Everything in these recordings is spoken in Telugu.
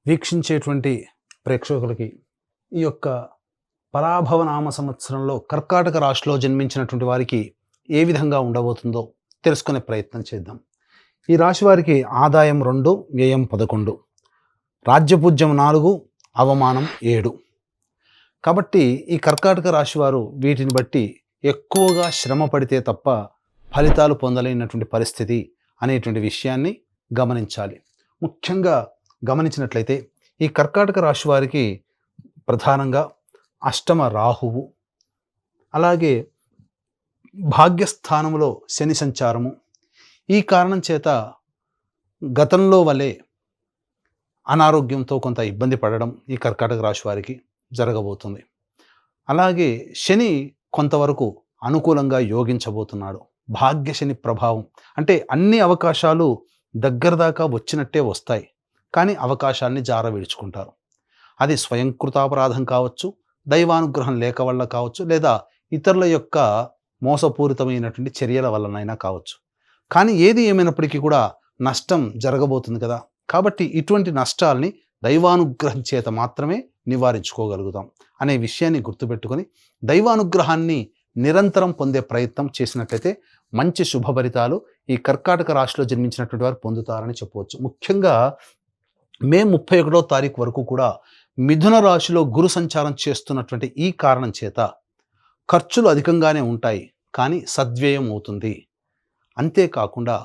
వీక్షించేటువంటి ప్రేక్షకులకి ఈ యొక్క పరాభవనామ సంవత్సరంలో కర్కాటక రాశిలో జన్మించినటువంటి వారికి ఏ విధంగా ఉండబోతుందో తెలుసుకునే ప్రయత్నం చేద్దాం. ఈ రాశి వారికి ఆదాయం 2, వ్యయం 11, రాజ్యపూజ్యం 4, అవమానం 7. కాబట్టి ఈ కర్కాటక రాశి వారు వీటిని బట్టి ఎక్కువగా శ్రమ పడితే తప్ప ఫలితాలు పొందలేనటువంటి పరిస్థితి అనేటువంటి విషయాన్ని గమనించాలి. ముఖ్యంగా గమనించినట్లయితే ఈ కర్కాటక రాశి వారికి ప్రధానంగా అష్టమ రాహువు, అలాగే భాగ్యస్థానంలో శని సంచారము, ఈ కారణం చేత గతంలో వలె అనారోగ్యంతో కొంత ఇబ్బంది పడడం ఈ కర్కాటక రాశి వారికి జరగబోతుంది. అలాగే శని కొంతవరకు అనుకూలంగా యోగించబోతున్నాడు. భాగ్య శని ప్రభావం అంటే అన్ని అవకాశాలు దగ్గర దాకా వచ్చినట్టే వస్తాయి, కానీ అవకాశాన్ని జార విడుచుకుంటారు. అది స్వయంకృతాపరాధం కావచ్చు, దైవానుగ్రహం లేక వల్ల కావచ్చు, లేదా ఇతరుల యొక్క మోసపూరితమైనటువంటి చర్యల వల్లనైనా కావచ్చు. కానీ ఏది ఏమైనప్పటికీ కూడా నష్టం జరగబోతుంది కదా. కాబట్టి ఇటువంటి నష్టాల్ని దైవానుగ్రహం చేత మాత్రమే నివారించుకోగలుగుతాం అనే విషయాన్ని గుర్తుపెట్టుకొని దైవానుగ్రహాన్ని నిరంతరం పొందే ప్రయత్నం చేసినట్లయితే మంచి శుభఫలితాలు ఈ కర్కాటక రాశిలో జన్మించినటువంటి వారు పొందుతారని చెప్పవచ్చు. ముఖ్యంగా మే 31వ తారీఖు వరకు కూడా మిథున రాశిలో గురు సంచారం చేస్తున్నటువంటి ఈ కారణం చేత ఖర్చులు అధికంగానే ఉంటాయి, కానీ సద్వ్యయం అవుతుంది. అంతేకాకుండా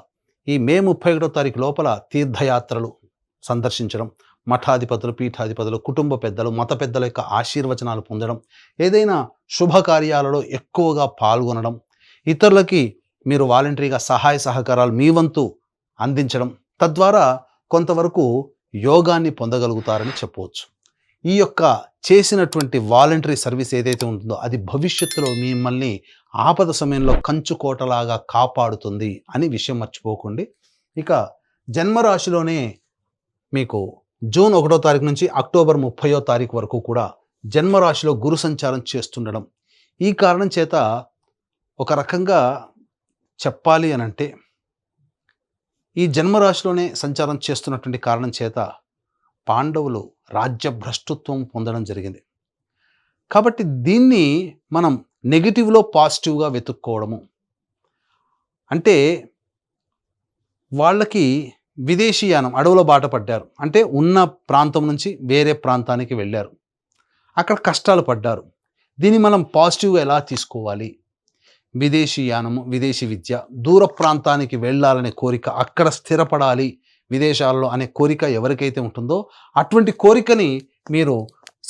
ఈ మే 31వ తారీఖు లోపల తీర్థయాత్రలు సందర్శించడం, మఠాధిపతులు, పీఠాధిపతులు, కుటుంబ పెద్దలు, మత పెద్దల యొక్క ఆశీర్వచనాలు పొందడం, ఏదైనా శుభకార్యాలలో ఎక్కువగా పాల్గొనడం, ఇతరులకి మీరు వాలంటరీగా సహాయ సహకారాలు మీ వంతు అందించడం, తద్వారా కొంతవరకు యోగాన్ని పొందగలుగుతారని చెప్పవచ్చు. ఈ యొక్క చేసినటువంటి వాలంటరీ సర్వీస్ ఏదైతే ఉంటుందో అది భవిష్యత్తులో మిమ్మల్ని ఆపద సమయంలో కంచుకోటలాగా కాపాడుతుంది అని విషయం మర్చిపోకండి. ఇక జన్మరాశిలోనే మీకు జూన్ 1వ తారీఖు నుంచి అక్టోబర్ 30వ తారీఖు వరకు కూడా జన్మరాశిలో గురు సంచారం చేస్తుండడం, ఈ కారణం చేత ఒక రకంగా చెప్పాలి అనంటే ఈ జన్మరాశిలోనే సంచారం చేస్తున్నటువంటి కారణం చేత పాండవులు రాజ్యభ్రష్టత్వం పొందడం జరిగింది. కాబట్టి దీన్ని మనం నెగిటివ్లో పాజిటివ్గా వెతుక్కోవడము అంటే వాళ్ళకి విదేశీయానం, అడవుల బాట పడ్డారు అంటే ఉన్న ప్రాంతం నుంచి వేరే ప్రాంతానికి వెళ్ళారు, అక్కడ కష్టాలు పడ్డారు. దీన్ని మనం పాజిటివ్గా ఎలా తీసుకోవాలి? విదేశీయానము, విదేశీ విద్య, దూర ప్రాంతానికి వెళ్ళాలనే కోరిక, అక్కడ స్థిరపడాలి విదేశాల్లో అనే కోరిక ఎవరికైతే ఉంటుందో అటువంటి కోరికని మీరు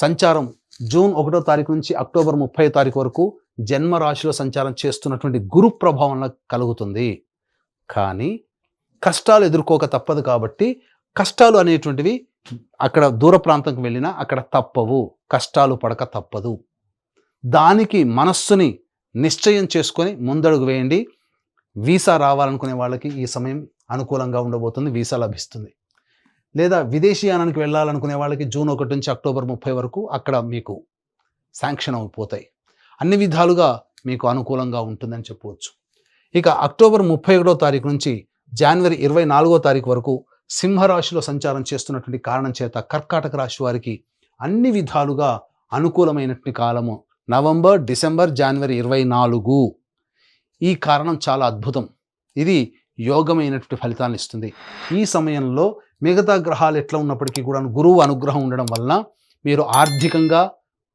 సంచారం జూన్ 1వ తారీఖు నుంచి అక్టోబర్ 30వ తారీఖు వరకు జన్మరాశిలో సంచారం చేస్తున్నటువంటి గురు ప్రభావం కలుగుతుంది. కానీ కష్టాలు ఎదుర్కోక తప్పదు. కాబట్టి కష్టాలు అనేటువంటివి అక్కడ దూర ప్రాంతంకి వెళ్ళినా అక్కడ తప్పవు, కష్టాలు పడక తప్పదు. దానికి మనస్సుని నిశ్చయం చేసుకొని ముందడుగు వేయండి. వీసా రావాలనుకునే వాళ్ళకి ఈ సమయం అనుకూలంగా ఉండబోతుంది, వీసా లభిస్తుంది. లేదా విదేశీయానానికి వెళ్ళాలనుకునే వాళ్ళకి జూన్ 1 నుంచి అక్టోబర్ 30 వరకు అక్కడ మీకు శాంక్షన్ అయిపోతాయి. అన్ని విధాలుగా మీకు అనుకూలంగా ఉంటుందని చెప్పవచ్చు. ఇక అక్టోబర్ 31వ తారీఖు నుంచి జనవరి 24వ తారీఖు వరకు సింహరాశిలో సంచారం చేస్తున్నటువంటి కారణం చేత కర్కాటక రాశి వారికి అన్ని విధాలుగా అనుకూలమైనటువంటి కాలము నవంబర్, డిసెంబర్, జనవరి 24. ఈ కారణం చాలా అద్భుతం. ఇది యోగమైనటువంటి ఫలితాలను ఇస్తుంది. ఈ సమయంలో మిగతా గ్రహాలు ఎట్లా ఉన్నప్పటికీ కూడా గురువు అనుగ్రహం ఉండడం వలన మీరు ఆర్థికంగా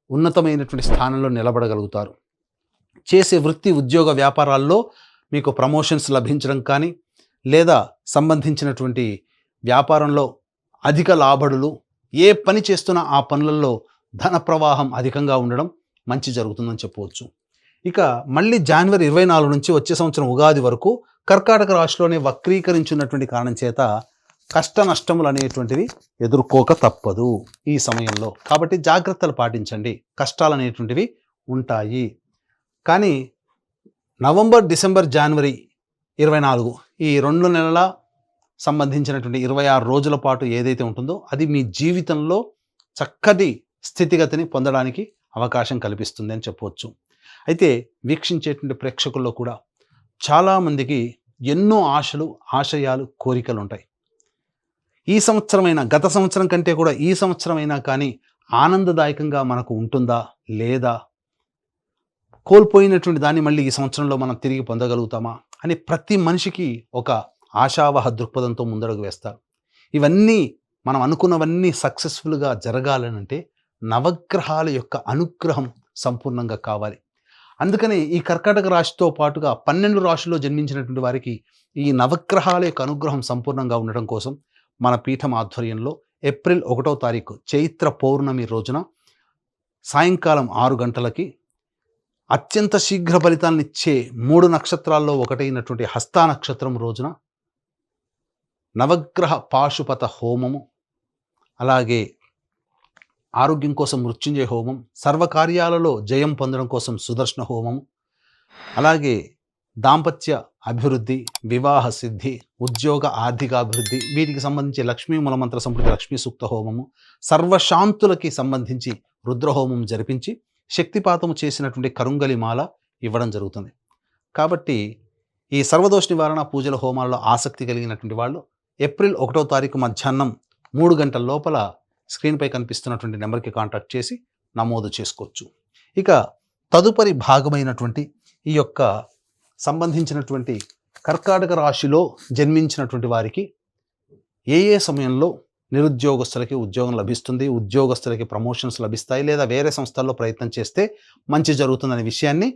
ఉన్నతమైనటువంటి స్థానంలో నిలబడగలుగుతారు. చేసే వృత్తి, ఉద్యోగ, వ్యాపారాల్లో మీకు ప్రమోషన్స్ లభించడం కానీ, లేదా సంబంధించినటువంటి వ్యాపారంలో అధిక లాభడులు, ఏ పని చేస్తున్నా ఆ పనులలో ధన ప్రవాహం అధికంగా ఉండడం మంచి జరుగుతుందని చెప్పవచ్చు. ఇక మళ్ళీ జనవరి 24 నుంచి వచ్చే సంవత్సరం ఉగాది వరకు కర్కాటక రాశిలోనే వక్రీకరించున్నటువంటి కారణం చేత కష్ట నష్టములు అనేటువంటివి ఎదుర్కోక తప్పదు ఈ సమయంలో. కాబట్టి జాగ్రత్తలు పాటించండి, కష్టాలు అనేటువంటివి ఉంటాయి. కానీ నవంబర్, డిసెంబర్, జనవరి 24 ఈ 2 నెలల సంబంధించినటువంటి 26 రోజుల పాటు ఏదైతే ఉంటుందో అది మీ జీవితంలో చక్కటి స్థితిగతిని పొందడానికి అవకాశం కల్పిస్తుంది అని చెప్పవచ్చు. అయితే వీక్షించేటువంటి ప్రేక్షకుల్లో కూడా చాలామందికి ఎన్నో ఆశలు, ఆశయాలు, కోరికలు ఉంటాయి. ఈ సంవత్సరమైనా, గత సంవత్సరం కంటే కూడా ఈ సంవత్సరమైనా కానీ ఆనందదాయకంగా మనకు ఉంటుందా లేదా, కోల్పోయినటువంటి దాన్ని మళ్ళీ ఈ సంవత్సరంలో మనం తిరిగి పొందగలుగుతామా అని ప్రతి మనిషికి ఒక ఆశావహ దృక్పథంతో ముందడుగు వేస్తారు. ఇవన్నీ మనం అనుకున్నవన్నీ సక్సెస్ఫుల్గా జరగాలనంటే నవగ్రహాల యొక్క అనుగ్రహం సంపూర్ణంగా కావాలి. అందుకని ఈ కర్కాటక రాశితో పాటుగా 12 రాశుల్లో జన్మించినటువంటి వారికి ఈ నవగ్రహాల యొక్క అనుగ్రహం సంపూర్ణంగా ఉండడం కోసం మన పీఠం ఆధ్వర్యంలో ఏప్రిల్ 1వ తారీఖు చైత్ర పౌర్ణమి రోజున సాయంకాలం 6 గంటలకి అత్యంత శీఘ్ర ఫలితాలనిచ్చే 3 నక్షత్రాల్లో ఒకటైనటువంటి హస్తా నక్షత్రం రోజున నవగ్రహ పాశుపత హోమము, అలాగే ఆరోగ్యం కోసం మృత్యుంజయ హోమం, సర్వకార్యాలలో జయం పొందడం కోసం సుదర్శన హోమం, అలాగే దాంపత్య అభివృద్ధి, వివాహ సిద్ధి, ఉద్యోగ ఆర్థికాభివృద్ధి, వీటికి సంబంధించి లక్ష్మీ మూలమంత్ర సంపృతి లక్ష్మీ సూక్త హోమము, సర్వశాంతులకి సంబంధించి రుద్రహోమం జరిపించి శక్తిపాతము చేసినటువంటి కరుంగలి మాల ఇవ్వడం జరుగుతుంది. కాబట్టి ఈ సర్వదోష నివారణ పూజల హోమాల్లో ఆసక్తి కలిగినటువంటి వాళ్ళు ఏప్రిల్ 1వ తారీఖు మధ్యాహ్నం 3 గంటల లోపల స్క్రీన్పై కనిపిస్తున్నటువంటి నెంబర్కి కాంటాక్ట్ చేసి నమోదు చేసుకోవచ్చు. ఇక తదుపరి భాగమైనటువంటి ఈ యొక్క సంబంధించినటువంటి కర్కాటక రాశిలో జన్మించినటువంటి వారికి ఏ ఏ సమయంలో నిరుద్యోగస్తులకి ఉద్యోగం లభిస్తుంది, ఉద్యోగస్తులకి ప్రమోషన్స్ లభిస్తాయి, లేదా వేరే సంస్థల్లో ప్రయత్నం చేస్తే మంచి జరుగుతుందనే విషయాన్ని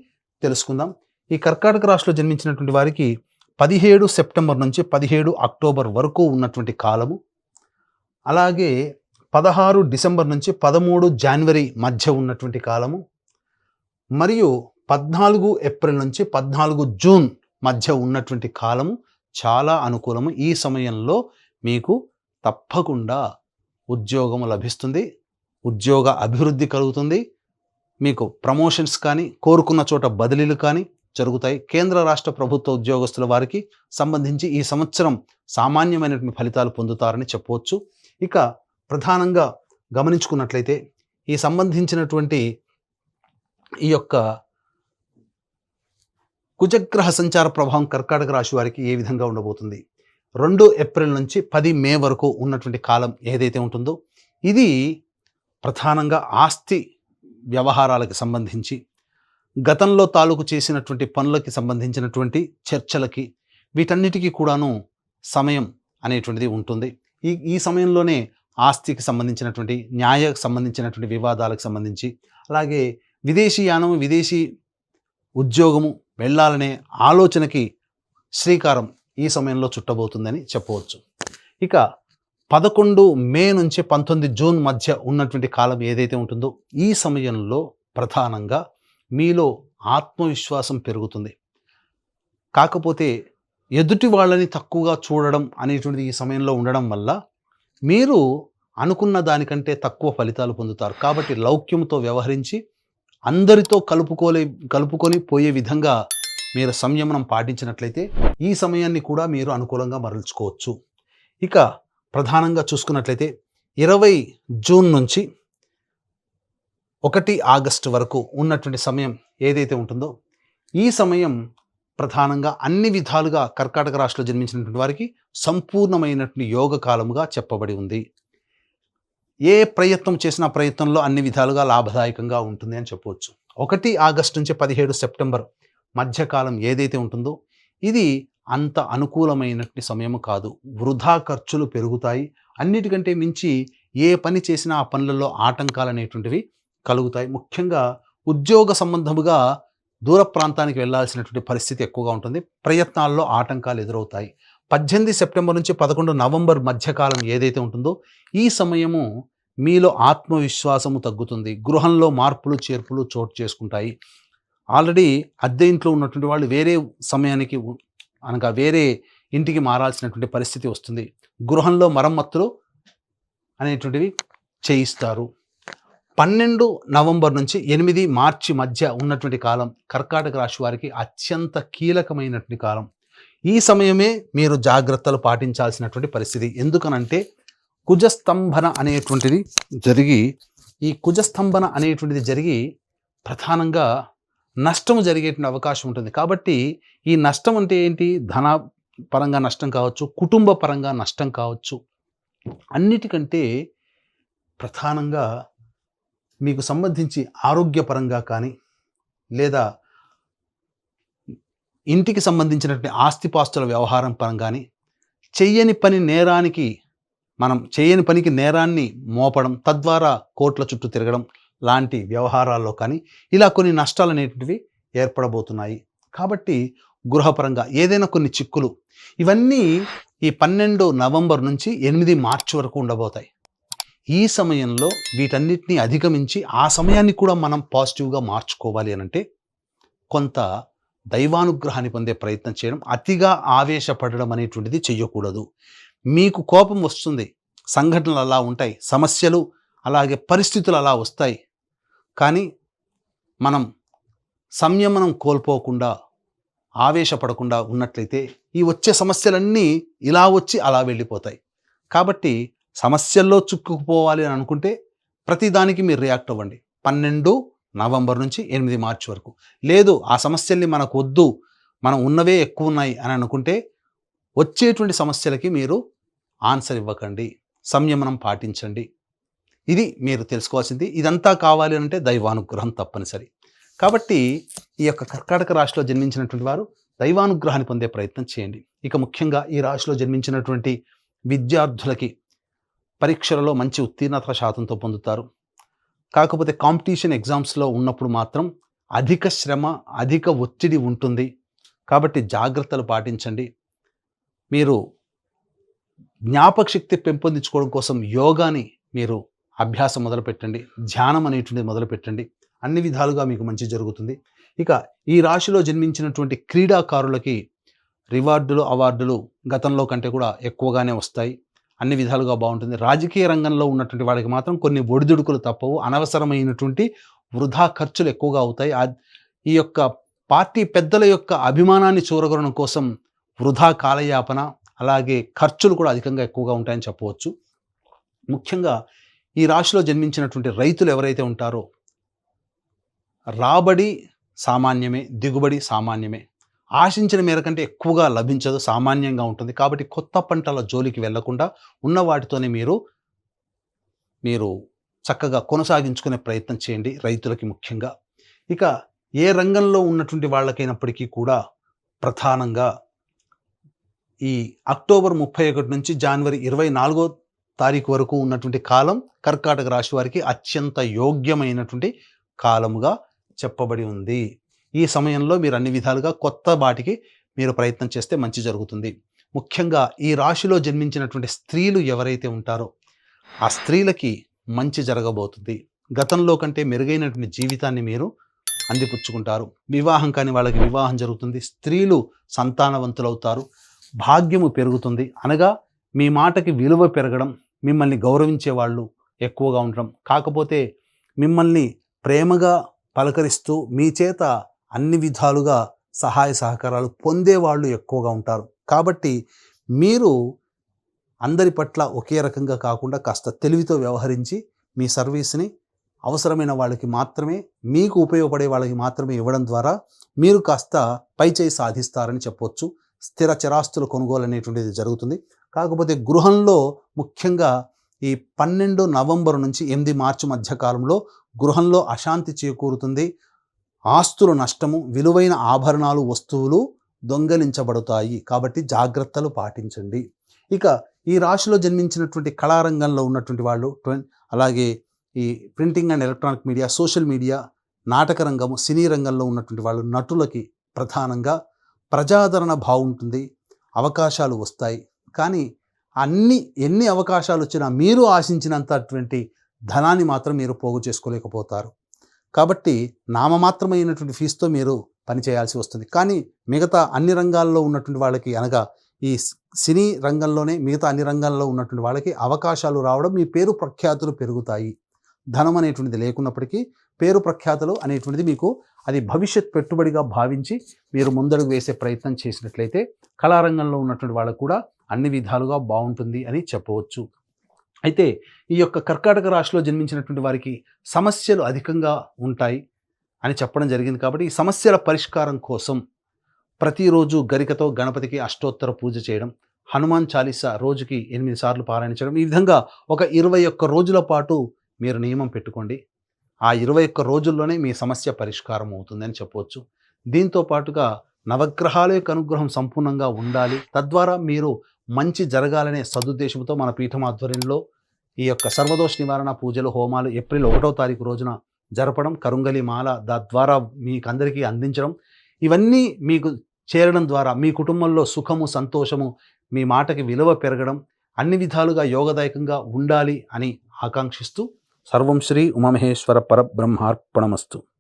తెలుసుకుందాం. ఈ కర్కాటక రాశిలో జన్మించినటువంటి వారికి 17 సెప్టెంబర్ నుంచి 17 అక్టోబర్ వరకు ఉన్నటువంటి కాలము, అలాగే 16 డిసెంబర్ నుంచి 13 జనవరి మధ్య ఉన్నటువంటి కాలము, మరియు 14 ఏప్రిల్ నుంచి 14 జూన్ మధ్య ఉన్నటువంటి కాలము చాలా అనుకూలము. ఈ సమయంలో మీకు తప్పకుండా ఉద్యోగము లభిస్తుంది, ఉద్యోగ అభివృద్ధి కలుగుతుంది, మీకు ప్రమోషన్స్ కానీ కోరుకున్న చోట బదిలీలు కానీ జరుగుతాయి. కేంద్ర రాష్ట్ర ప్రభుత్వ ఉద్యోగస్తుల వారికి సంబంధించి ఈ సంవత్సరం సామాన్యమైనటువంటి ఫలితాలు పొందుతారని చెప్పవచ్చు. ఇక ప్రధానంగా గమనించుకున్నట్లయితే ఈ సంబంధించినటువంటి ఈ యొక్క కుజగ్రహ సంచార ప్రభావం కర్కాటక రాశి వారికి ఏ విధంగా ఉండబోతుంది, 2 ఏప్రిల్ నుంచి 10 మే వరకు ఉన్నటువంటి కాలం ఏదైతే ఉంటుందో ఇది ప్రధానంగా ఆస్తి వ్యవహారాలకు సంబంధించి, గతంలో తాలూకు చేసినటువంటి పనులకి సంబంధించినటువంటి చర్చలకి, వీటన్నిటికీ కూడాను సమయం అనేటువంటిది ఉంటుంది. ఈ సమయంలోనే ఆస్తికి సంబంధించినటువంటి, న్యాయకు సంబంధించినటువంటి వివాదాలకు సంబంధించి, అలాగే విదేశీయానం, విదేశీ ఉద్యోగము వెళ్ళాలనే ఆలోచనకి శ్రీకారం ఈ సమయంలో చుట్టబోతుందని చెప్పవచ్చు. ఇక 11 మే నుంచి 19 జూన్ మధ్య ఉన్నటువంటి కాలం ఏదైతే ఉంటుందో ఈ సమయంలో ప్రధానంగా మీలో ఆత్మవిశ్వాసం పెరుగుతుంది. కాకపోతే ఎదుటి వాళ్ళని తక్కువగా చూడడం అనేటువంటిది ఈ సమయంలో ఉండడం వల్ల మీరు అనుకున్న దానికంటే తక్కువ ఫలితాలు పొందుతారు. కాబట్టి లౌక్యంతో వ్యవహరించి అందరితో కలుపుకొని పోయే విధంగా మీరు సంయమనం పాటించినట్లయితే ఈ సమయాన్ని కూడా మీరు అనుకూలంగా మరల్చుకోవచ్చు. ఇక ప్రధానంగా చూసుకున్నట్లయితే 20 జూన్ నుంచి 1 ఆగస్టు వరకు ఉన్నటువంటి సమయం ఏదైతే ఉంటుందో ఈ సమయం ప్రధానంగా అన్ని విధాలుగా కర్కాటక రాశిలో జన్మించినటువంటి వారికి సంపూర్ణమైనటువంటి యోగ కాలముగా చెప్పబడి ఉంది. ఏ ప్రయత్నం చేసినా ప్రయత్నంలో అన్ని విధాలుగా లాభదాయకంగా ఉంటుంది అని చెప్పవచ్చు. 1 ఆగస్టు నుంచి 17 సెప్టెంబర్ మధ్యకాలం ఏదైతే ఉంటుందో ఇది అంత అనుకూలమైనటువంటి సమయం కాదు. వృధా ఖర్చులు పెరుగుతాయి. అన్నిటికంటే మించి ఏ పని చేసినా ఆ పనులలో ఆటంకాలు అనేటువంటివి కలుగుతాయి. ముఖ్యంగా ఉద్యోగ సంబంధముగా దూర ప్రాంతానికి వెళ్ళాల్సినటువంటి పరిస్థితి ఎక్కువగా ఉంటుంది. ప్రయత్నాల్లో ఆటంకాలు ఎదురవుతాయి. 18 సెప్టెంబర్ నుంచి 11 నవంబర్ మధ్యకాలం ఏదైతే ఉంటుందో ఈ సమయము మీలో ఆత్మవిశ్వాసము తగ్గుతుంది. గృహంలో మార్పులు చేర్పులు చోటు చేసుకుంటాయి. ఆల్రెడీ అద్దె ఇంట్లో ఉన్నటువంటి వాళ్ళు వేరే సమయానికి అనగా వేరే ఇంటికి మారాల్సినటువంటి పరిస్థితి వస్తుంది. గృహంలో మరమ్మతులు అనేటువంటివి చేయిస్తారు. 12 నవంబర్ నుంచి 8 మార్చి మధ్య ఉన్నటువంటి కాలం కర్కాటక రాశి వారికి అత్యంత కీలకమైనటువంటి కాలం. ఈ సమయమే మీరు జాగ్రత్తలు పాటించాల్సినటువంటి పరిస్థితి. ఎందుకనంటే కుజస్తంభన అనేటువంటిది జరిగి ప్రధానంగా నష్టము జరిగేటువంటి అవకాశం ఉంటుంది. కాబట్టి ఈ నష్టం అంటే ఏంటి? ధన పరంగా నష్టం కావచ్చు, కుటుంబ పరంగా నష్టం కావచ్చు, అన్నిటికంటే ప్రధానంగా మీకు సంబంధించి ఆరోగ్యపరంగా కానీ లేదా ఇంటికి సంబంధించినటువంటి ఆస్తిపాస్తుల వ్యవహారం పరంగాని చెయ్యని పనికి నేరాన్ని మోపడం, తద్వారా కోర్టుల చుట్టూ తిరగడం లాంటి వ్యవహారాల్లో కానీ ఇలా కొన్ని నష్టాలు అనేటివి ఏర్పడబోతున్నాయి. కాబట్టి గృహపరంగా ఏదైనా కొన్ని చిక్కులు ఇవన్నీ ఈ 12 నవంబర్ నుంచి 8 మార్చి వరకు ఉండబోతాయి. ఈ సమయంలో వీటన్నిటిని అధిగమించి ఆ సమయాన్ని కూడా మనం పాజిటివ్గా మార్చుకోవాలి అనంటే కొంత దైవానుగ్రహాన్ని పొందే ప్రయత్నం చేయడం, అతిగా ఆవేశపడడం అనేటువంటిది చెయ్యకూడదు. మీకు కోపం వస్తుంది, సంఘటనలు అలా ఉంటాయి, సమస్యలు అలాగే పరిస్థితులు అలా వస్తాయి. కానీ మనం సంయమనం కోల్పోకుండా ఆవేశపడకుండా ఉన్నట్లయితే ఈ వచ్చే సమస్యలన్నీ ఇలా వచ్చి అలా వెళ్ళిపోతాయి. కాబట్టి సమస్యల్లో చిక్కుకుపోవాలి అని అనుకుంటే ప్రతిదానికి మీరు రియాక్ట్ అవ్వండి. 12 నవంబర్ నుంచి 8 మార్చి వరకు. లేదు ఆ సమస్యల్ని మనకు వద్దు, మనం ఉన్నవే ఎక్కువ ఉన్నాయి అని అనుకుంటే వచ్చేటువంటి సమస్యలకి మీరు ఆన్సర్ ఇవ్వకండి, సంయమనం పాటించండి. ఇది మీరు తెలుసుకోవాల్సింది. ఇదంతా కావాలి అంటే దైవానుగ్రహం తప్పనిసరి. కాబట్టి ఈ యొక్క కర్కాటక రాశిలో జన్మించినటువంటి వారు దైవానుగ్రహాన్ని పొందే ప్రయత్నం చేయండి. ఇక ముఖ్యంగా ఈ రాశిలో జన్మించినటువంటి విద్యార్థులకి పరీక్షలలో మంచి ఉత్తీర్ణత శాతంతో పొందుతారు. కాకపోతే కాంపిటీషన్ ఎగ్జామ్స్లో ఉన్నప్పుడు మాత్రం అధిక శ్రమ, అధిక ఒత్తిడి ఉంటుంది. కాబట్టి జాగ్రత్తలు పాటించండి. మీరు జ్ఞాపక శక్తి పెంపొందించుకోవడం కోసం యోగాని మీరు అభ్యాసం మొదలుపెట్టండి, ధ్యానం అనేటువంటిది మొదలుపెట్టండి. అన్ని విధాలుగా మీకు మంచి జరుగుతుంది. ఇక ఈ రాశిలో జన్మించినటువంటి క్రీడాకారులకి రివార్డులు, అవార్డులు గతంలో కంటే కూడా ఎక్కువగానే వస్తాయి. అన్ని విధాలుగా బాగుంటుంది. రాజకీయ రంగంలో ఉన్నటువంటి వాళ్ళకి మాత్రం కొన్ని ఒడిదుడుకులు తప్పవు. అనవసరమైనటువంటి వృధా ఖర్చులు ఎక్కువగా అవుతాయి. ఈ యొక్క పార్టీ పెద్దల యొక్క అభిమానాన్ని చూరగొనడం కోసం వృధా కాలయాపన, అలాగే ఖర్చులు కూడా అధికంగా ఎక్కువగా ఉంటాయని చెప్పవచ్చు. ముఖ్యంగా ఈ రాశిలో జన్మించినటువంటి రైతులు ఎవరైతే ఉంటారో రాబడి సామాన్యమే, దిగుబడి సామాన్యమే. ఆశించిన మేర కంటే ఎక్కువగా లభించదు, సామాన్యంగా ఉంటుంది. కాబట్టి కొత్త పంటల జోలికి వెళ్లకుండా ఉన్న వాటితోనే మీరు చక్కగా కొనసాగించుకునే ప్రయత్నం చేయండి రైతులకి ముఖ్యంగా. ఇక ఏ రంగంలో ఉన్నటువంటి వాళ్ళకైనప్పటికీ కూడా ప్రధానంగా ఈ అక్టోబర్ 31 నుంచి జనవరి 24వ తారీఖు వరకు ఉన్నటువంటి కాలం కర్కాటక రాశి వారికి అత్యంత యోగ్యమైనటువంటి కాలముగా చెప్పబడి ఉంది. ఈ సమయంలో మీరు అన్ని విధాలుగా కొత్త వాటికి మీరు ప్రయత్నం చేస్తే మంచి జరుగుతుంది. ముఖ్యంగా ఈ రాశిలో జన్మించినటువంటి స్త్రీలు ఎవరైతే ఉంటారో ఆ స్త్రీలకి మంచి జరగబోతుంది. గతంలో కంటే మెరుగైనటువంటి జీవితాన్ని మీరు అందిపుచ్చుకుంటారు. వివాహం కాని వాళ్ళకి వివాహం జరుగుతుంది. స్త్రీలు సంతానవంతులవుతారు. భాగ్యము పెరుగుతుంది. అనగా మీ మాటకి విలువ పెరగడం, మిమ్మల్ని గౌరవించే వాళ్ళు ఎక్కువగా ఉండడం, కాకపోతే మిమ్మల్ని ప్రేమగా పలకరిస్తూ మీ చేత అన్ని విధాలుగా సహాయ సహకారాలు పొందేవాళ్ళు ఎక్కువగా ఉంటారు. కాబట్టి మీరు అందరి పట్ల ఒకే రకంగా కాకుండా కాస్త తెలివితో వ్యవహరించి మీ సర్వీస్ని అవసరమైన వాళ్ళకి మాత్రమే, మీకు ఉపయోగపడే వాళ్ళకి మాత్రమే ఇవ్వడం ద్వారా మీరు కాస్త పైచేయి సాధిస్తారని చెప్పవచ్చు. స్థిర చిరాస్తుల కొనుగోలు అనేటువంటిది జరుగుతుంది. కాకపోతే గృహంలో ముఖ్యంగా ఈ 12 నవంబర్ నుంచి 8 మార్చి మధ్య కాలంలో గృహంలో అశాంతి చేకూరుతుంది. ఆస్తులు నష్టము, విలువైన ఆభరణాలు, వస్తువులు దొంగలించబడతాయి. కాబట్టి జాగ్రత్తలు పాటించండి. ఇక ఈ రాశిలో జన్మించినటువంటి కళారంగంలో ఉన్నటువంటి వాళ్ళు, అలాగే ఈ printing and electronic media, social media, నాటక రంగము, సినీ రంగంలో ఉన్నటువంటి వాళ్ళు, నటులకి ప్రధానంగా ప్రజాదరణ బాగుంటుంది, అవకాశాలు వస్తాయి. కానీ ఎన్ని అవకాశాలు వచ్చినా మీరు ఆశించినంతటువంటి ధనాన్ని మాత్రం మీరు పోగు చేసుకోలేకపోతారు. కాబట్టి నామమాత్రమైనటువంటి ఫీజుతో మీరు పనిచేయాల్సి వస్తుంది. కానీ మిగతా అన్ని రంగాల్లో ఉన్నటువంటి వాళ్ళకి, అనగా ఈ సినీ రంగంలోనే మిగతా అన్ని రంగాల్లో ఉన్నటువంటి వాళ్ళకి అవకాశాలు రావడం, మీ పేరు ప్రఖ్యాతులు పెరుగుతాయి. ధనం అనేటువంటిది లేకున్నప్పటికీ పేరు ప్రఖ్యాతులు అనేటువంటిది మీకు అది భవిష్యత్ పెట్టుబడిగా భావించి మీరు ముందడుగు వేసే ప్రయత్నం చేసినట్లయితే కళారంగంలో ఉన్నటువంటి వాళ్ళకు కూడా అన్ని విధాలుగా బాగుంటుంది అని చెప్పవచ్చు. అయితే ఈ యొక్క కర్కాటక రాశిలో జన్మించినటువంటి వారికి సమస్యలు అధికంగా ఉంటాయి అని చెప్పడం జరిగింది. కాబట్టి ఈ సమస్యల పరిష్కారం కోసం ప్రతిరోజు గరికతో గణపతికి అష్టోత్తర పూజ చేయడం, హనుమాన్ చాలీసా రోజుకి 8 సార్లు పారాయణించడం. ఈ విధంగా ఒక 21 రోజుల పాటు మీరు నియమం పెట్టుకోండి. ఆ 21 రోజుల్లోనే మీ సమస్య పరిష్కారం అవుతుందని చెప్పవచ్చు. దీంతో పాటుగా నవగ్రహాల యొక్క అనుగ్రహం సంపూర్ణంగా ఉండాలి. తద్వారా మీరు మంచి జరగాలనే సదుద్దేశంతో మన పీఠం ఆధ్వర్యంలో ఈ యొక్క సర్వదోష నివారణ పూజలు, హోమాలు ఏప్రిల్ 1వ తారీఖు రోజున జరపడం, కరుంగలి మాల తద్వారా మీకందరికీ అందించడం, ఇవన్నీ మీకు చేరడం ద్వారా మీ కుటుంబంలో సుఖము, సంతోషము, మీ మాటకి విలువ పెరగడం, అన్ని విధాలుగా యోగదాయకంగా ఉండాలి అని ఆకాంక్షిస్తూ సర్వం శ్రీ ఉమామహేశ్వర పరబ్రహ్మార్పణమస్తు.